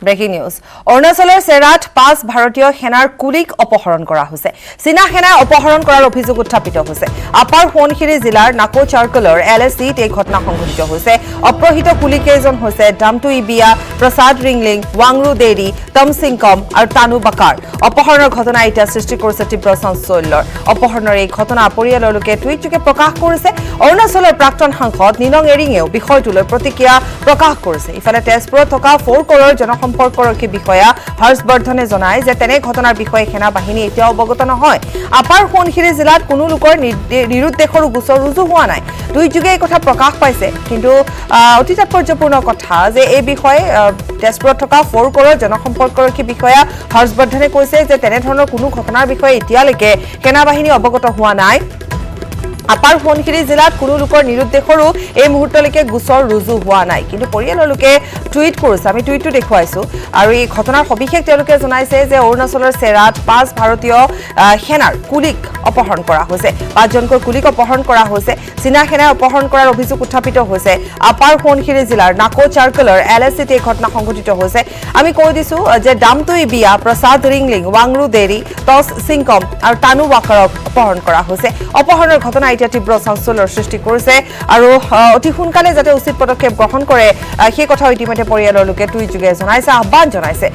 Breaking news অৰুণাচলৰ সেৰাত 5 ভাৰতীয় সেনাৰ কুলিক অপহৰণ কৰা হৈছে চীনা সেনাই অপহৰণ কৰাৰ অভিযোগ উত্থাপিত হৈছে আপাৰ সোণখিৰি জিলাৰ নাকো চাৰ্কলৰ এলএসিত এই ঘটনা সংঘটিত হৈছে অপহৃত কুলি কেইজন হৈছে ডামটু ইবিয়া প্ৰসাদ ৰিংলিং ওয়াংৰু দেৰি তমসিংকম আৰু তানু বাকাৰ অপহৰণৰ ঘটনা এটা সৃষ্টি কৰিছে তীব্ৰ চাঞ্চল্যৰ অপহৰণৰ এই ঘটনা পৰিয়ালৰ লোকে টুইটযোগে প্ৰকাশ কৰিছে অৰুণাচলৰ প্ৰাক্তন সাংসদ নিনং এৰিঙেও বিষয়টোলৈ প্ৰতিক্ৰিয়া প্ৰকাশ কৰিছে ইফালে তেজপুৰত থকা 4 কৰৰ জনসম্পৰ্কৰক্ষী বিষয়া হৰ্ষবৰ্ধনে জনায় যে তেনে ঘটনাৰ বিষয়ে সেনা বাহিনী এতিয়া অৱগত নহয় আপাৰ সোণখিৰি জিলাত কোনো লোকৰ নিৰুদ্দেশৰ গোচৰ ৰুজু হোৱা নাই টুইটযোগে এই কথা প্ৰকাশ পাইছে কিন্তু অতি তাৎপৰ্যপূৰ্ণ কথা যে এই বিষয়ে তেজপুৰত থকা 4 কৰৰ জনসম্পৰ্কৰক্ষী বিষয়া হৰ্ষবৰ্ধনে কৈছে যে তেনে ধৰণৰ কোনো ঘটনাৰ বিষয়ে এতিয়ালৈকে সেনা বাহিনী অৱগত হোৱা নাই আপাৰ সোণখিৰি জিলাত কোনো লোকৰ নিৰুদ্দেশৰো এই মুহূৰ্তলৈকে গোচৰ ৰুজু হোৱা নাই কিন্তু পৰিয়ালৰ লোকে টুইট কৰিছে আমি টুইটটো দেখুৱাইছো আৰু এই ঘটনাৰ সবিশেষ তেওঁলোকে জনাইছে যে অৰুণাচলৰ সেৰাত 5 ভাৰতীয় সেনাৰ কুলিক অপহৰণ কৰা হৈছে 5 জনকৈ কুলিক অপহৰণ কৰা হৈছে চীনা সেনাই অপহৰণ কৰাৰ অভিযোগ উত্থাপিত হৈছে আপাৰ সোণখিৰি জিলাৰ নাকো চাৰ্কলৰ এলএসিত এই ঘটনা সংঘটিত হৈছে আমি কৈ দিছো যে ডামটুই বিয়া প্ৰসাদ ৰিংলিং ওয়াংৰু দেৰি টস সিংকম আৰু তানু বাকাৰক অপহৰণ কৰা হৈছে অপহৰণৰ ঘটনা এতিয়া তীব্ৰ চাঞ্চল্যৰ সৃষ্টি কৰিছে আৰু অতি সোনকালে যাতে উচিত পদক্ষেপ গ্ৰহণ কৰে সেই কথা ইতিমধ্যে পৰিয়ালৰ লোকে টুইট যোগে জনাইছে আহ্বান জনাইছে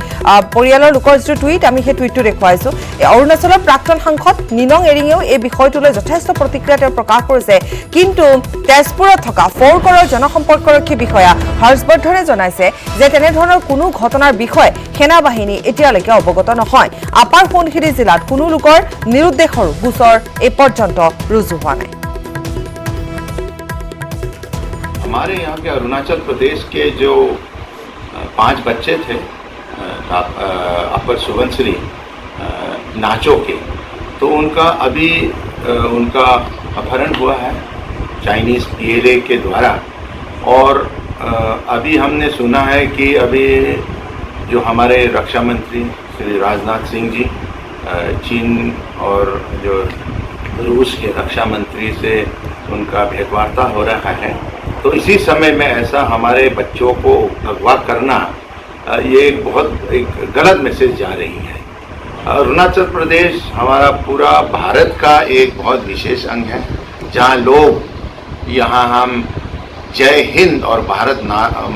পৰিয়ালৰ লোকৰ যে টুইট আমি সেই টুইটটো দেখুৱাইছো অৰুণাচলৰ প্ৰাক্তন সাংসদ নিনং এৰিঙেও এই বিষয়টোলৈ যথেষ্ট প্ৰতিক্ৰিয়া তেওঁ প্ৰকাশ কৰিছে কিন্তু তেজপুৰত থকা 4 কৰৰ জনসম্পৰ্কৰক্ষী বিষয়া হৰ্ষবৰ্ধনে জনাইছে যে তেনে ধৰণৰ কোনো ঘটনাৰ বিষয়ে সেনা বাহিনী এতিয়ালৈকে অৱগত নহয় আপাৰ সোণখিৰি জিলাত কোনো লোকৰ নিৰুদ্দেশৰ গোচৰ এই পৰ্যন্ত ৰুজু হোৱা নাই हमारे यहाँ के अरुणाचल प्रदेश के जो 5 बच्चे थे अपर सुबनश्री नाचो के तो उनका अभी उनका अपहरण हुआ है चाइनीज़ पीएलए के द्वारा और अभी हमने सुना है कि अभी जो हमारे रक्षा मंत्री श्री राजनाथ सिंह जी चीन और जो रूस के रक्षा मंत्री से उनका भेंटवार्ता हो रहा है तो इसी समय में ऐसा हमारे बच्चों को अगवा करना ये एक गलत मैसेज जा रही है अरुणाचल प्रदेश हमारा पूरा भारत का एक बहुत विशेष अंग है जहाँ लोग यहाँ हम जय हिंद और भारत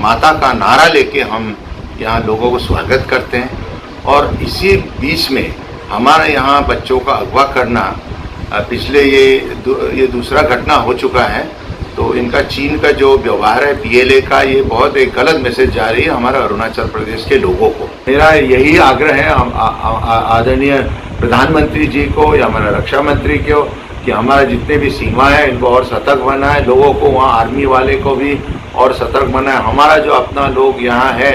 माता का नारा लेके हम यहाँ लोगों को स्वागत करते हैं और इसी बीच में हमारे यहाँ बच्चों का अगवा करना पिछले ये दूसरा घटना हो चुका है तो इनका चीन का जो व्यवहार है पीएलए का ये बहुत एक गलत मैसेज जा रही है हमारे अरुणाचल प्रदेश के लोगों को मेरा यही आग्रह है आदरणीय प्रधानमंत्री जी को या हमारे रक्षा मंत्री को कि हमारा जितने भी सीमा है इनको और सतर्क बनाए लोगों को वहाँ आर्मी वाले को भी और सतर्क बनाए हमारा जो अपना लोग यहाँ है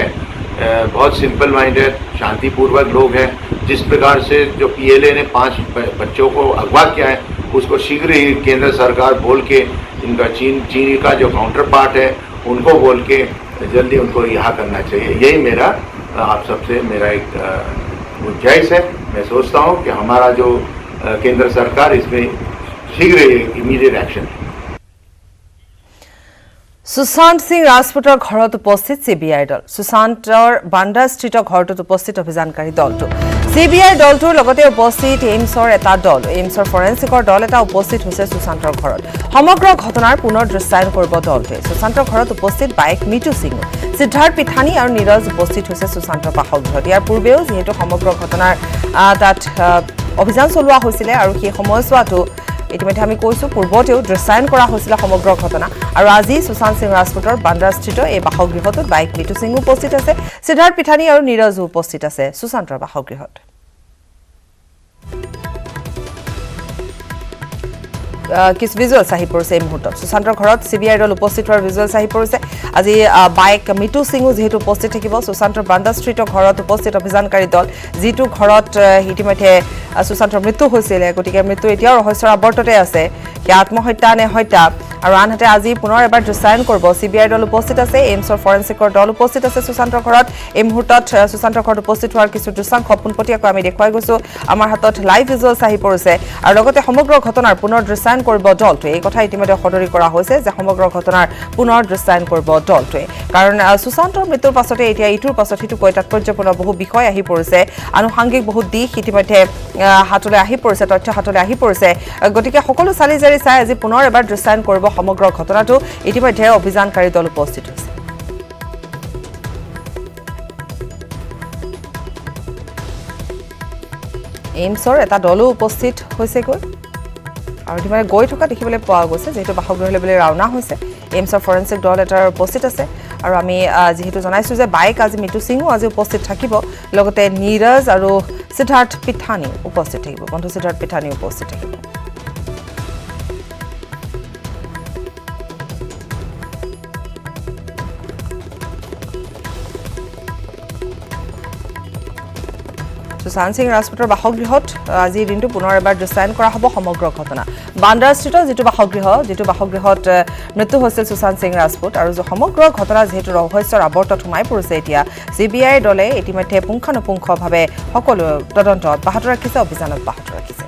बहुत सिंपल माइंडेड शांतिपूर्वक लोग हैं जिस प्रकार से जो पीएलए ने 5 बच्चों को अगवा किया है उसको शीघ्र ही केंद्र सरकार बोल के इनका चीन का जो काउंटर पार्ट है उनको बोल के जल्दी उनको रिहा करना चाहिए यही मेरा आप सबसे मेरा एक गुंजाइश है मैं सोचता हूँ कि हमारा जो केंद्र सरकार इसमें शीघ्र इमीडिएट एक्शन है সুশান্ত সিং ৰাজপুতৰ ঘৰত উপস্থিত সিবিআই দল সুশান্তৰ বান্দাস্থিত ঘৰটোত উপস্থিত অভিযানকাৰী দলটো সিবিআই দলটোৰ লগতে উপস্থিত এইমছৰ এটা দল এইমছৰ ফৰেন্সিকৰ দল এটা উপস্থিত হৈছে সুশান্তৰ ঘৰত সমগ্ৰ ঘটনাৰ পুনৰ দৃশ্যায়ন কৰিব দলটোৱে সুশান্তৰ ঘৰত উপস্থিত বাইক মিটু সিং সিদ্ধাৰ্থ পিঠানী আৰু নীৰজ উপস্থিত হৈছে সুশান্তৰ বাসগৃহত ইয়াৰ পূৰ্বেও যিহেতু সমগ্ৰ ঘটনাৰ তাত অভিযান চলোৱা হৈছিল আৰু সেই সময়ছোৱাটো ইতিমধ্যে আমি কৈছো পূৰ্বতেও দৃশ্যায়ন কৰা হৈছিল সমগ্ৰ ঘটনা আৰু আজি সুশান্ত সিং ৰাজপুতৰ বান্দ্ৰাস্থিত এই বাসগৃহত বাইক মিটু সিং উপস্থিত আছে সিদ্ধাৰ্থ পিঠানী আৰু নীৰজ উপস্থিত আছে সুশান্তৰ বাসগৃহত किस ভিজুৱেলছ আহি পৰিছে এই মুহূৰ্তত সুশান্তৰ ঘৰত সিবিআই দল উপস্থিত হোৱাৰ ভিজুৱেলছ আহি পৰিছে আজি বাইক মিটু সিংও যেহেতু উপস্থিত থাকিব সুশান্তৰ বান্দাস্থিত ঘৰত উপস্থিত অভিযানকাৰী দল যিটো ঘৰত ইতিমধ্যে সুশান্তৰ মৃত্যু হৈছিল গতিকে মৃত্যু এতিয়াও ৰহস্যৰ আৱৰ্ততে আছে কি আত্মহত্যা নে হত্যা আৰু আনহাতে আজি পুনৰ এবাৰ দৃশ্যায়ন কৰিব CBI দল উপস্থিত আছে এইমছৰ ফৰেনচিকৰ দল উপস্থিত আছে সুশান্তৰ ঘৰত এই মুহূৰ্তত সুশান্তৰ ঘৰত উপস্থিত হোৱাৰ কিছু দৃশ্যাংশ পোনপটীয়াকৈ আমি দেখুৱাই গৈছো আমাৰ হাতত লাইভ ভিজুৱেলছ আহি পৰিছে আৰু লগতে সমগ্ৰ ঘটনাৰ পুনৰ দৃশ্যায়ন কৰিব দলটোৱে এই কথা ইতিমধ্যে সদৰি কৰা হৈছে যে সমগ্ৰ ঘটনাৰ পুনৰ দৃশ্যায়ন কৰিব দলটোৱে কাৰণ সুশান্তৰ মৃত্যুৰ পাছতে এতিয়া ইটোৰ পাছত সিটোকৈ তাৎপৰ্যপূৰ্ণ বহু বিষয় আহি পৰিছে আনুষাংগিক বহু দিশ ইতিমধ্যে হাতলৈ আহি পৰিছে তথ্য হাতলৈ আহি পৰিছে গতিকে সকলো চালি জাৰি চাই আজি পুনৰ এবাৰ দৃশ্যায়ন কৰিব সমগ্ৰ ঘটনাটো ইতিমধ্যে অভিযানকাৰী দল উপস্থিত হৈছে এইমছৰ এটা দলো উপস্থিত হৈছেগৈ আৰু ইতিমধ্যে গৈ থকা দেখিবলৈ পোৱা গৈছে যেহেতু বাসগৃহলৈ বুলি ৰাওনা হৈছে এইমছৰ ফৰেনচিক দল এটাৰ উপস্থিত আছে আৰু আমি যেহেতু জনাইছোঁ যে বাইক আজি মিতু সিঙো আজি উপস্থিত থাকিব লগতে নীৰজ আৰু সিদ্ধাৰ্থ পিঠানী উপস্থিত থাকিব বন্ধু সিদ্ধাৰ্থ পিঠানী উপস্থিত থাকিব সুশান্ত সিং ৰাজপুতৰ বাসগৃহত আজিৰ দিনটো পুনৰ এবাৰ দৃশ্যায়ন কৰা হ'ব সমগ্ৰ ঘটনা বান্দ্ৰাস্থিত যিটো বাসগৃহত মৃত্যু হৈছিল সুশান্ত সিং ৰাজপুত আৰু সমগ্ৰ ঘটনা যিহেতু ৰহস্যৰ আৱৰ্তত সোমাই পৰিছে এতিয়া CBI দলে ইতিমধ্যে পুংখানুপুংখভাৱে সকলো তদন্ত অব্যাহত ৰাখিছে অভিযান অব্যাহত ৰাখিছে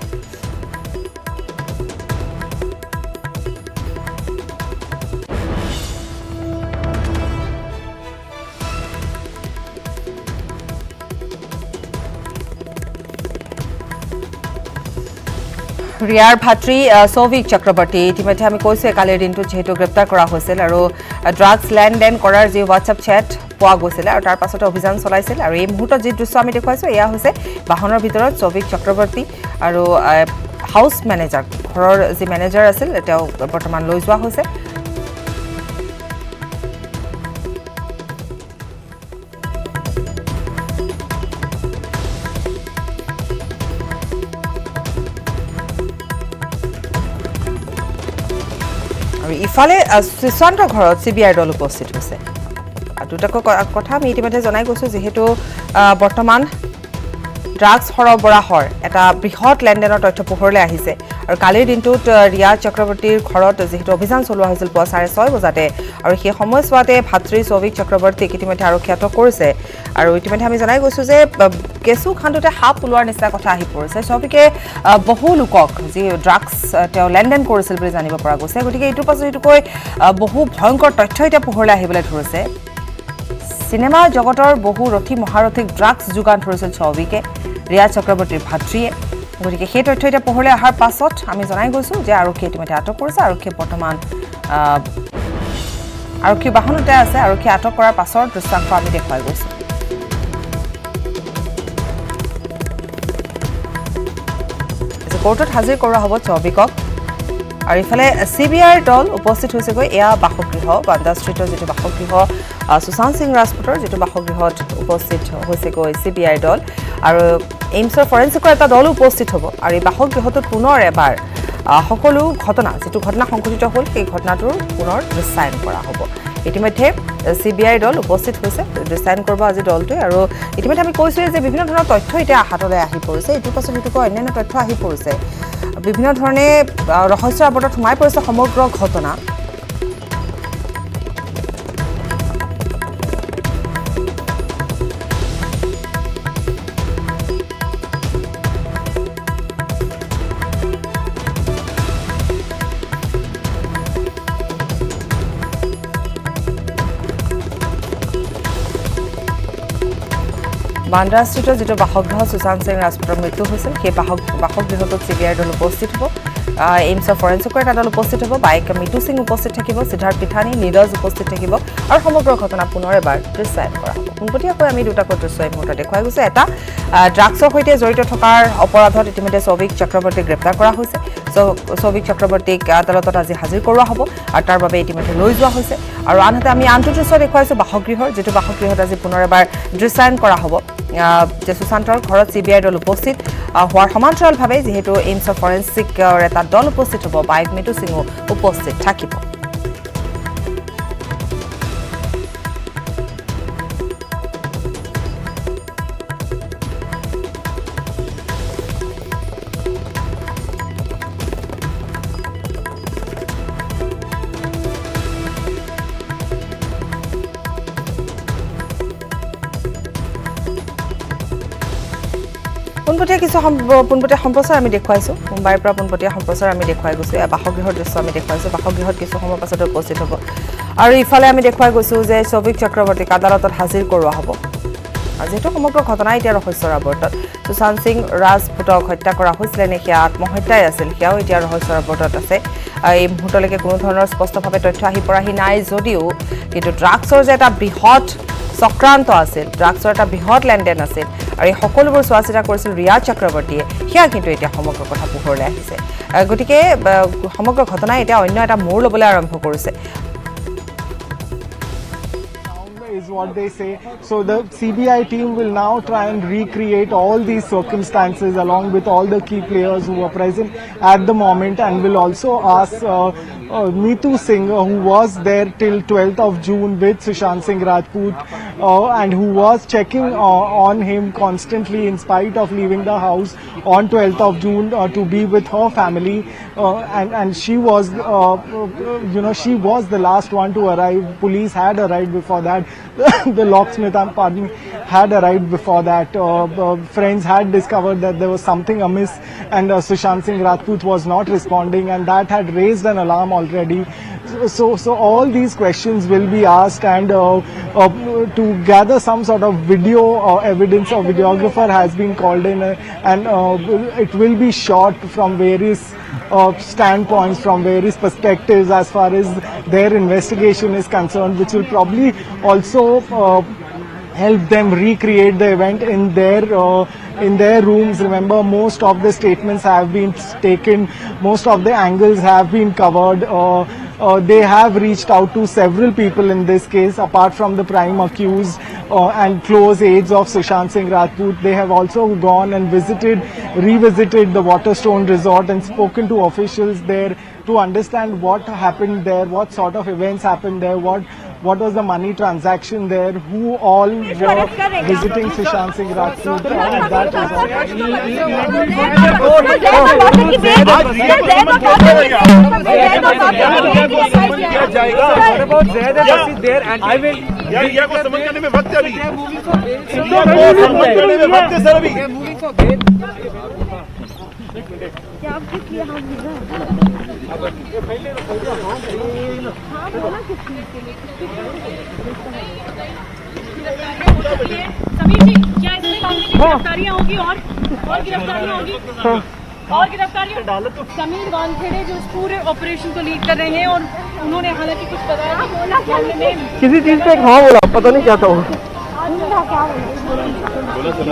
ৰিয়াৰ ভাতৃ সৌভিক চক্ৰৱৰ্তী ইতিমধ্যে আমি কৈছোঁ কালিৰ দিনটোত যিহেতু গ্ৰেপ্তাৰ কৰা হৈছিল আৰু ড্ৰাগছ লেনদেন কৰাৰ যি হোৱাটছআপ চেট পোৱা গৈছিলে আৰু তাৰ পাছতে অভিযান চলাইছিল আৰু এই মুহূৰ্তত যি দৃশ্য আমি দেখুৱাইছোঁ এয়া হৈছে বাহনৰ ভিতৰত সৌভিক চক্ৰৱৰ্তী আৰু হাউচ মেনেজাৰ ঘৰৰ যি মেনেজাৰ আছিল তেওঁ বৰ্তমান লৈ যোৱা হৈছে আৰু ইফালে সুশান্তৰ ঘৰত CBI দল উপস্থিত হৈছে দুটাকৈ কথা আমি ইতিমধ্যে জনাই গৈছোঁ যেহেতু বৰ্তমান ড্ৰাগছ সৰবৰাহৰ এটা বৃহৎ লেনদেনৰ তথ্য পোহৰলৈ আহিছে আৰু কালিৰ দিনটোত ৰিয়া চক্ৰৱৰ্তীৰ ঘৰত যেহেতু অভিযান চলোৱা হৈছিল পুৱা 6:30 বজাতে আৰু সেই সময়ছোৱাতে ভাতৃ সৌভিক চক্ৰৱৰ্তীক ইতিমধ্যে আৰক্ষী আটক কৰিছে আৰু ইতিমধ্যে আমি জনাই গৈছোঁ যে কেঁচু খান্দোতে সাপ ওলোৱাৰ নিচিনা কথা আহি পৰিছে সৌভিকে বহু লোকক যি ড্ৰাগছ তেওঁ লেনদেন কৰিছিল বুলি জানিব পৰা গৈছে গতিকে এইটোৰ পাছত এইটোকৈ বহু ভয়ংকৰ তথ্য এতিয়া পোহৰলৈ আহিবলৈ ধৰিছে চিনেমা জগতৰ বহু ৰথী মহাৰথীক ড্ৰাগছ যোগান ধৰিছিল সৌভিকে ৰিয়া চক্ৰৱৰ্তীৰ ভাতৃয়ে গতিকে সেই তথ্য এতিয়া পোহৰলৈ অহাৰ পাছত আমি জনাই গৈছোঁ যে আৰক্ষীয়ে ইতিমধ্যে আটক কৰিছে আৰক্ষীয়ে বৰ্তমান আৰক্ষী বাহনতে আছে আৰক্ষী আটক কৰাৰ পাছৰ দৃশ্যাংশ আমি দেখুৱাই গৈছোঁ কোৰ্টত হাজিৰ কৰোৱা হ'ব সৌভিকক আৰু ইফালে CBI দল উপস্থিত হৈছেগৈ এয়া বাসগৃহ বান্দ্ৰা ষ্ট্ৰীটৰ যিটো বাসগৃহ সুশান্ত সিং ৰাজপুতৰ যিটো বাসগৃহত উপস্থিত হৈছেগৈ CBI দল আৰু এইমছৰ ফৰেনচিকৰ এটা দল উপস্থিত হ'ব আৰু এই বাসগৃহটোত পুনৰ এবাৰ সকলো ঘটনা যিটো ঘটনা সংঘটিত হ'ল সেই ঘটনাটোৰ পুনৰ দৃশ্যায়ন কৰা হ'ব ইতিমধ্যে CBI দল উপস্থিত হৈছে দৃশ্যায়ন কৰিব আজি দলটোৱে আৰু ইতিমধ্যে আমি কৈছোঁ যে বিভিন্ন ধৰণৰ তথ্য এতিয়া হাতলৈ আহি পৰিছে এইটোৰ পাছত সেইটোকৈ অন্যান্য তথ্য আহি পৰিছে বিভিন্ন ধৰণে ৰহস্যৰ আৱৰ্তত সোমাই পৰিছে সমগ্ৰ ঘটনা বান্দ্ৰা ষ্ট্ৰীটৰ যিটো বাসগৃহ সুশান্ত সিং ৰাজপুতৰ মৃত্যু হৈছিল সেই বাসগৃহটোত CBI দল উপস্থিত হ'ব এইমছৰ ফৰেনচিকৰ এটা দল উপস্থিত হ'ব বাইক মিতু সিং উপস্থিত থাকিব সিদ্ধাৰ্থ পিঠানী নীৰজ উপস্থিত থাকিব আৰু সমগ্ৰ ঘটনা পুনৰ এবাৰ দৃশ্যায়ন কৰা হ'ব পোনপটীয়াকৈ আমি দুটাকৈ দৃশ্য এই মুহূৰ্তত দেখুৱাই গৈছোঁ এটা ড্ৰাগছৰ সৈতে জড়িত থকাৰ অপৰাধত ইতিমধ্যে সৌভিক চক্ৰৱৰ্তীক গ্ৰেপ্তাৰ কৰা হৈছে সৌভিক চক্ৰৱৰ্তীক আদালতত আজি হাজিৰ কৰোৱা হ'ব আৰু তাৰ বাবে ইতিমধ্যে লৈ যোৱা হৈছে আৰু আনহাতে আমি আনটো দৃশ্য দেখুৱাইছোঁ বাসগৃহৰ যিটো বাসগৃহত আজি পুনৰ এবাৰ দৃশ্যায়ন কৰা হ'ব যে সুশান্তৰ ঘৰত CBI দল উপস্থিত হোৱাৰ সমান্তৰালভাৱে যিহেতু এইমছৰ ফৰেনচিকৰ এটা দল উপস্থিত হ'ব বাইক মিতু সিঙো উপস্থিত থাকিব পোনপটীয়া কিছু পোনপটীয়া সম্প্ৰচাৰ আমি দেখুৱাইছোঁ মুম্বাইৰ পৰা পোনপটীয়া সম্প্ৰচাৰ আমি দেখুৱাই গৈছোঁ বাসগৃহৰ দৃশ্য আমি দেখুৱাইছোঁ বাসগৃহত কিছু সময়ৰ পাছতে উপস্থিত হ'ব আৰু ইফালে আমি দেখুৱাই গৈছোঁ যে শৌভিক চক্ৰৱৰ্তীক আদালতত হাজিৰ কৰোৱা হ'ব যেহেতু সমগ্ৰ ঘটনা এতিয়া ৰহস্যৰ আৱৰ্তত সুশান্ত সিং ৰাজপুতক হত্যা কৰা হৈছিলে নে সেয়া আত্মহত্যাই আছিল সেয়াও এতিয়া ৰহস্যৰ আৱৰ্তত আছে এই মুহূৰ্তলৈকে কোনো ধৰণৰ স্পষ্টভাৱে তথ্য আহি পৰাহি নাই যদিও কিন্তু ড্ৰাগছৰ যে এটা বৃহৎ চক্ৰান্ত আছিল ড্ৰাগছৰ এটা বৃহৎ লেনদেন আছিল আৰু এই সকলোবোৰ চোৱা চিতা কৰিছিল ৰিয়া চক্ৰৱৰ্তীয়ে সেয়া কিন্তু এতিয়া সমগ্ৰ কথা পোহৰলৈ আহিছে গতিকে সমগ্ৰ ঘটনাই এতিয়া অন্য এটা মূৰ ল'বলৈ আৰম্ভ কৰিছে is what they say. So the CBI team will now try and recreate all these circumstances along with all the key players who were present at the moment and will also ask Neetu Singh, who was there till 12th of June with Sushant Singh Rajput and who was checking on him constantly in spite of leaving the house on 12th of June to be with her family and she was she was the last one to arrive. Police had arrived before that. The locksmith had arrived before that. Friends had discovered that there was something amiss and Sushant Singh Rajput was not responding and that had raised an alarm already. So all these questions will be asked and to gather some sort of video evidence, a videographer has been called in and it will be shot from various standpoints, from various perspectives as far as their investigation is concerned, which will probably also help them recreate the event in their rooms. Remember, most of the statements have been taken, most of the angles have been covered. They have reached out to several people in this case, apart from the prime accused and close aides of Sushant Singh Rajput. They have also gone and revisited the Waterstone Resort and spoken to officials there to understand what happened there, what sort of events happened there, what was the money transaction there, who all were visiting Sushant Singh Rajput at that resort. Sameer जी, क्या इसमें गिरफ्तारियां होगी और गिरफ्तारियां होगी और गिरफ्तारियां समीर वानखेड़े जो इस पूरे ऑपरेशन को लीड कर रहे हैं और उन्होंने हालांकि कुछ बताया किसी चीज पे हाँ बोला पता नहीं क्या था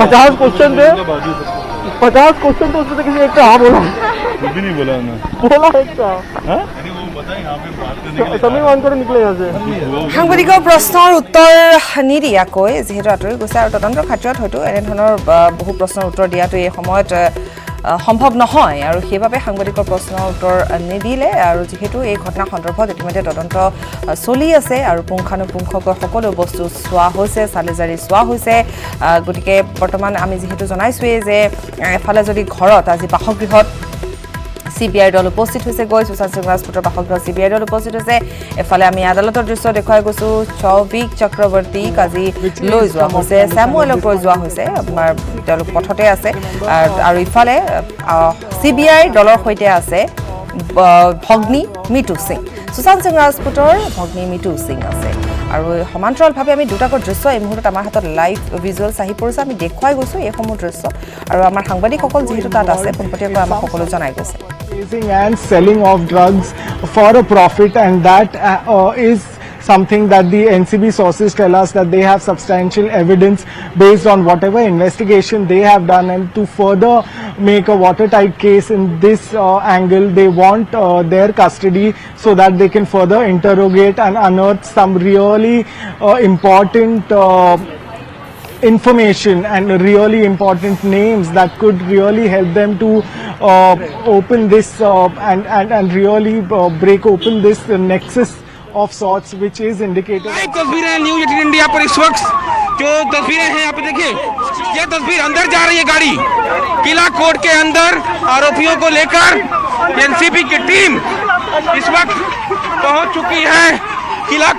50 क्वेश्चन थे 50 क्वेश्चन तो उसमें किसी एक का हाँ बोला भी नहीं बोला बोला एक का समीर वानखेड़े निकले यहाँ से সাংবাদিকৰ প্ৰশ্নৰ উত্তৰ নিদিয়াকৈ যিহেতু আঁতৰি গৈছে আৰু তদন্তৰ ক্ষেত্ৰত হয়তো এনেধৰণৰ বহু প্ৰশ্নৰ উত্তৰ দিয়াটো এই সময়ত সম্ভৱ নহয় আৰু সেইবাবে সাংবাদিকৰ প্ৰশ্নৰ উত্তৰ নিদিলে আৰু যিহেতু এই ঘটনা সন্দৰ্ভত ইতিমধ্যে তদন্ত চলি আছে আৰু পুংখানুপুংখকৈ সকলো বস্তু চোৱা হৈছে চালিজাৰি চোৱা হৈছে গতিকে বৰ্তমান আমি যিহেতু জনাইছোৱেই যে এফালে যদি ঘৰত আজি বাসগৃহত CBI দল উপস্থিত হৈছে সুশান্ত সিং ৰাজপুতৰ বাসগৃহ CBI দল উপস্থিত হৈছে এফালে আমি আদালতৰ দৃশ্য দেখুৱাই গৈছো শৌভিক চক্ৰৱৰ্তীক আজি লৈ যোৱা হৈছে স্যামুৱেলক লৈ যোৱা হৈছে আমাৰ তেওঁলোক পথতে আছে আৰু ইফালে CBI দলৰ সৈতে আছে ভগ্নী মিতু সিং সুশান্ত সিং ৰাজপুতৰ ভগ্নী মিতু সিং আছে আৰু সমান্তৰালভাৱে আমি দুটাকৈ দৃশ্য এই মুহূৰ্তত আমাৰ হাতত লাইভ ভিজুৱেলছ আহি পৰিছে আমি দেখুৱাই গৈছো এইসমূহ দৃশ্য আৰু আমাৰ সাংবাদিকসকল যিহেতু তাত আছে পোনপটীয়াকৈ আমাক সকলো জনাই গৈছে And selling of drugs for a profit, and that is something that the NCB sources tell us that they have substantial evidence based on whatever investigation they have done, and to further make a watertight case in this angle, they want their custody so that they can further interrogate and unearth some really important information and really important names that could really help them to open this and really break open this nexus of sorts which is indicated. तस्वीरें news 18 India पर इस वक्त जो तस्वीरें हैं यहाँ पे देखिए ये तस्वीर अंदर जा रही है गाड़ी किला कोट के अंदर आरोपियों को लेकर एनसीबी की टीम इस वक्त पहुंच चुकी है किला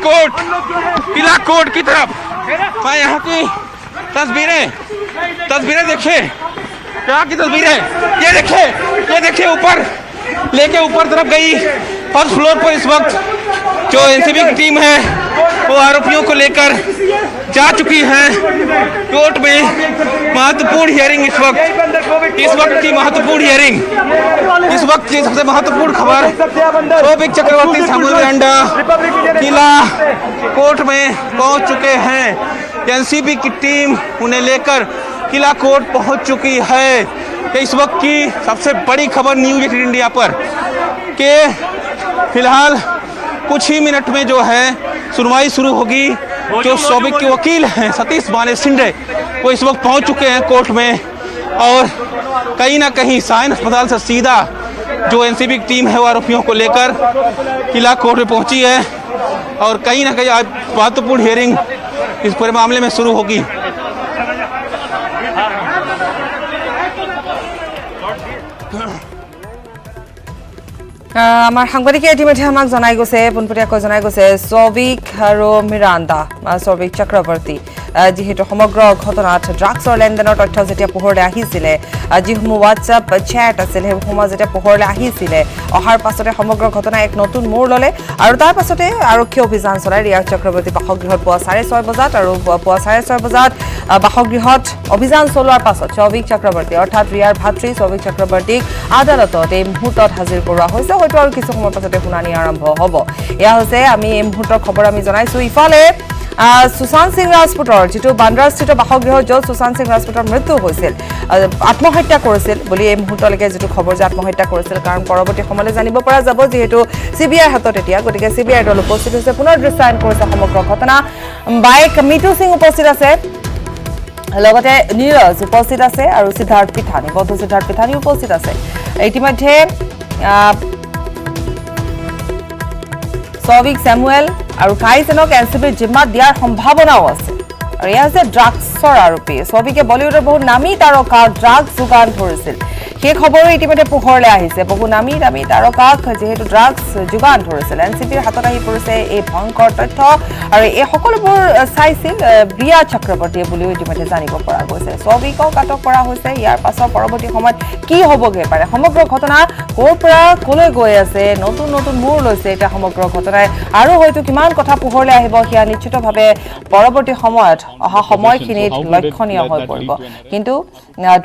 कोट की तरफ। मैं यहाँ की तस्वीरें देखिए क्या की तस्वीर है, ये देखिए ऊपर लेके ऊपर तरफ गई। फर्स्ट फ्लोर पर इस वक्त जो एनसीबी की टीम है वो आरोपियों को लेकर जा चुकी है कोर्ट में। महत्वपूर्ण हियरिंग इस वक्त की महत्वपूर्ण हियरिंग, इस वक्त की सबसे महत्वपूर्ण खबर, शोभिक चक्रवर्ती, सैमुअल मिरांडा किला कोर्ट में पहुंच चुके हैं। एनसीबी की टीम उन्हें लेकर किला कोर्ट पहुंच चुकी है। इस वक्त की सबसे बड़ी खबर न्यूज़ 18 इंडिया पर कि फिलहाल कुछ ही मिनट में जो है सुनवाई शुरू होगी। जो शोभिक के वकील हैं सतीश माने शिंदे वो इस वक्त पहुंच चुके हैं कोर्ट में और कहीं ना कहीं साइन अस्पताल से सीधा जो एनसीबी की टीम है वो आरोपियों को लेकर किला कोर्ट में पहुंची है और कहीं ना कहीं आज महत्वपूर्ण हियरिंग इस पूरे मामले में शुरू होगी। আমাৰ সাংবাদিকে ইতিমধ্যে আমাক জনাই গৈছে, পোনপটীয়াকৈ জনাই গৈছে শোভিক আৰু মিৰাণ্ডা, শোভিক চক্ৰৱৰ্তী যিহেতু সমগ্ৰ ঘটনাত ড্ৰাগছৰ লেনদেনৰ তথ্য যেতিয়া পোহৰলৈ আহিছিলে, যিসমূহ হোৱাটছআপ চেট আছিল সেইসমূহ যেতিয়া পোহৰলৈ আহিছিলে, অহাৰ পাছতে সমগ্ৰ ঘটনা এক নতুন মূৰ ল'লে আৰু তাৰ পাছতে আৰক্ষীয়ে অভিযান চলাই ৰিয়া চক্ৰৱৰ্তী বাসগৃহত পুৱা 6:30 বজাত আৰু পুৱা 6:30 বজাত বাসগৃহত অভিযান চলোৱাৰ পাছত শোভিক চক্ৰৱৰ্তী অৰ্থাৎ ৰিয়াৰ ভাতৃ শোভিক চক্ৰৱৰ্তীক আদালতত এই মুহূৰ্তত হাজিৰ কৰোৱা হৈছে। হয়তো আৰু কিছু সময়ৰ পাছতে শুনানি আৰম্ভ হ'ব। এয়া হৈছে আমি এই মুহূৰ্তৰ খবৰ আমি জনাইছোঁ। ইফালে সুশান্ত সিং ৰাজপুতৰ যিটো বান্দ্ৰাস্থিত বাসগৃহ য'ত সুশান্ত সিং ৰাজপুতৰ মৃত্যু হৈছিল, আত্মহত্যা কৰিছিল বুলি এই মুহূৰ্তলৈকে যিটো খবৰ যে আত্মহত্যা কৰিছিল, কাৰণ পৰৱৰ্তী সময়লৈ জানিব পৰা যাব যিহেতু CBIৰ হাতত এতিয়া, গতিকে CBI দল উপস্থিত হৈছে, পুনৰ দৃশ্যায়ন কৰিছে সমগ্ৰ ঘটনা। বাইক মিতু সিং উপস্থিত আছে, লগতে নীৰজ উপস্থিত আছে আৰু সিদ্ধাৰ্থ পিঠানী, বন্ধু সিদ্ধাৰ্থ পিঠানী উপস্থিত আছে। ইতিমধ্যে শোভিক, স্যামুৱেল আৰু কাইজনক এনচিবিৰ জিম্মাত দিয়াৰ সম্ভাৱনাও আছে। আৰু এয়া হৈছে ড্ৰাগছৰ আৰোপী। শোভিকে বলিউডৰ বহু নামী তাৰকাক ড্ৰাগছ যোগান ধৰিছিল, সেই খবৰো ইতিমধ্যে পোহৰলৈ আহিছে। বহু নামী তাৰকাক যিহেতু ড্ৰাগছ যোগান ধৰিছিল, এনচিবিৰ হাতত আহি পৰিছে এই ভয়ংকৰ তথ্য আৰু এই সকলোবোৰ চাইছিল ৰিয়া চক্ৰৱৰ্তীয়ে বুলিও ইতিমধ্যে জানিব পৰা গৈছে। শোভিকক আটক কৰা হৈছে। ইয়াৰ পাছত পৰৱৰ্তী সময়ত কি হ'বগৈ পাৰে, সমগ্ৰ ঘটনা ক'ৰ পৰা ক'লৈ গৈ আছে, নতুন নতুন মূৰ লৈছে এতিয়া সমগ্ৰ ঘটনাই, আৰু হয়তো কিমান কথা পোহৰলৈ আহিব সেয়া নিশ্চিতভাৱে পৰৱৰ্তী সময়ত অহা সময়খিনিত লক্ষণীয় হৈ পৰিব। কিন্তু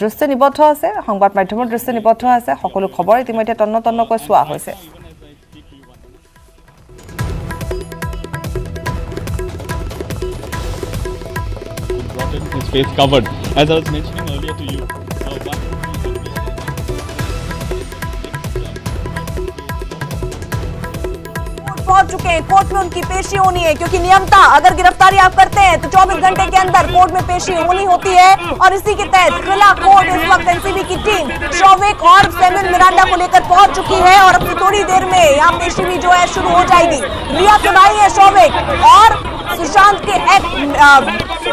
দৃষ্টি নিবদ্ধ আছে, সংবাদ মাধ্যমৰ দৃষ্টি নিবদ্ধ আছে, সকলো খবৰ ইতিমধ্যে তন্নতন্নকৈ চোৱা হৈছে। His face covered, as I was mentioning earlier to you. पहुंच चुके हैं, कोर्ट में उनकी पेशी होनी है, क्योंकि नियमता अगर गिरफ्तारी आप करते हैं तो 24 घंटे के अंदर कोर्ट में पेशी होनी होती है। और इसी के तहत किला कोर्ट इस वक्त एनसीबी की टीम शोभिक और सैमुअल मिरांडा को लेकर पहुंच चुकी है और अब थोड़ी देर में यहाँ पेशी भी जो है शुरू हो जाएगी। रिया सुनाई है शोभिक और सुशांत के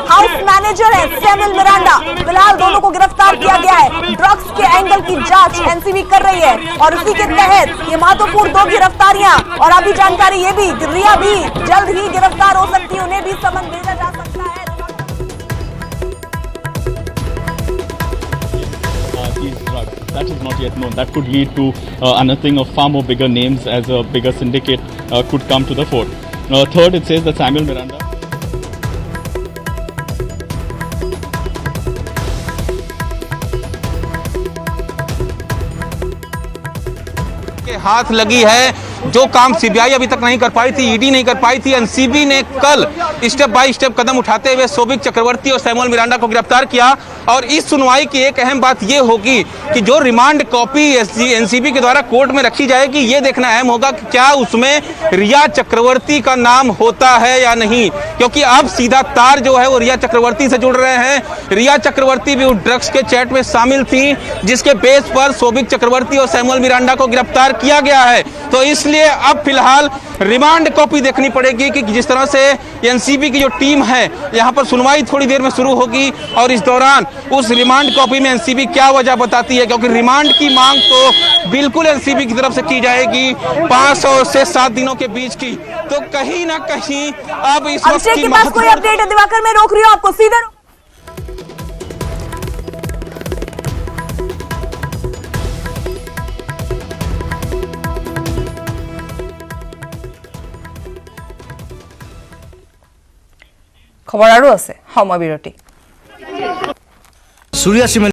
हाउस मैनेजर है सैमुअल मिरांडा। फिलहाल दोनों को गिरफ्तार किया गया है। ड्रग्स के एंगल की जांच एनसीबी कर रही है और उसी के तहत ये महत्वपूर्ण 2 गिरफ्तारियां, और अभी जानकारी ये भी रिया भी जल्द ही गिरफ्तार हो सकती है, उन्हें भी समन भेजा जा सकता है। These drugs, that is not yet known. That could lead to unearthing of far more bigger names as a bigger syndicate could come to the fore. Third, it says that Samuel Miranda के हाथ लगी है। जो काम CBI अभी तक नहीं कर पाई थी, ईडी नहीं कर पाई थी, एनसीबी ने कल स्टेप बाय स्टेप कदम उठाते हुए शोभिक चक्रवर्ती और सैमुअल मिरांडा को गिरफ्तार किया। और इस सुनवाई की एक अहम बात यह होगी कि जो रिमांड कॉपी एनसीबी के द्वारा कोर्ट में रखी जाएगी, ये देखना अहम होगा कि क्या उसमें रिया चक्रवर्ती का नाम होता है या नहीं, क्योंकि अब सीधा तार जो है वो रिया चक्रवर्ती से जुड़ रहे हैं। रिया चक्रवर्ती भी उस ड्रग्स के चैट में शामिल थी जिसके बेस पर शोभिक चक्रवर्ती और सैमुअल मिरांडा को गिरफ्तार किया गया है। तो इसलिए अब फिलहाल रिमांड कॉपी देखनी पड़ेगी कि जिस तरह से एनसीबी की जो टीम है यहाँ पर सुनवाई थोड़ी देर में शुरू होगी और इस दौरान उस रिमांड कॉपी में एनसीबी क्या वजह बताती है, क्योंकि रिमांड की मांग तो बिल्कुल एनसीबी की तरफ से की जाएगी 5 से 7 दिनों के बीच की। तो कहीं ना कहीं अब इस वक्त के पास कोई अपडेट है दिवाकर, मैं रोक रही हूँ आपको सीधे। খবৰ আৰু আছে সময় বিৰতি। सूर्या